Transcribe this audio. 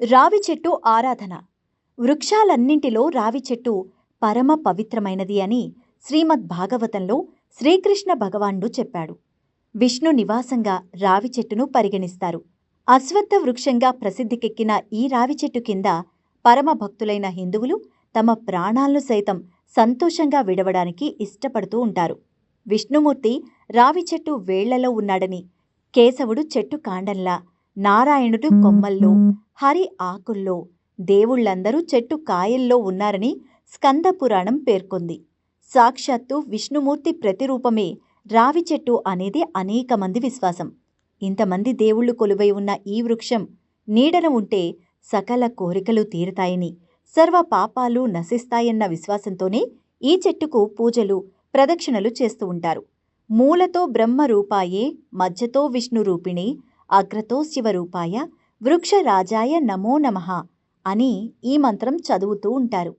రావి చెట్టు ఆరాధన. వృక్షాలన్నింటిలో రావి చెట్టు పరమ పవిత్రమైనది అని శ్రీమద్ భాగవతంలో శ్రీకృష్ణ భగవానుడు చెప్పాడు. విష్ణు నివాసంగా రావి చెట్టును పరిగణిస్తారు. అశ్వత్థ వృక్షంగా ప్రసిద్ధికెక్కిన ఈ రావి చెట్టు కింద పరమ భక్తులైన హిందువులు తమ ప్రాణాలను సైతం సంతోషంగా విడవడానికి ఇష్టపడుతూ ఉంటారు. విష్ణుమూర్తి రావి చెట్టు వేళ్లలో ఉన్నాడని, కేశవుడు చెట్టు కాండంలా, నారాయణుడు కొమ్మల్లో, హరి ఆకుల్లో, దేవుళ్లందరూ చెట్టు కాయల్లో ఉన్నారని స్కంద పురాణం పేర్కొంది. సాక్షాత్తు విష్ణుమూర్తి ప్రతిరూపమే రావి చెట్టు అనేది అనేక మంది విశ్వాసం. ఇంతమంది దేవుళ్లు కొలువై ఉన్న ఈ వృక్షం నీడన ఉంటే సకల కోరికలు తీరుతాయని, సర్వ పాపాలు నశిస్తాయన్న విశ్వాసంతోనే ఈ చెట్టుకు పూజలు, ప్రదక్షిణలు చేస్తూ ఉంటారు. మూలతో బ్రహ్మ రూపాయే, మధ్యతో విష్ణు రూపిణి, అగ్రతో శివరూపాయ, వృక్షరాజాయ నమో నమః అని ఈ మంత్రం చదువుతూ ఉంటారు.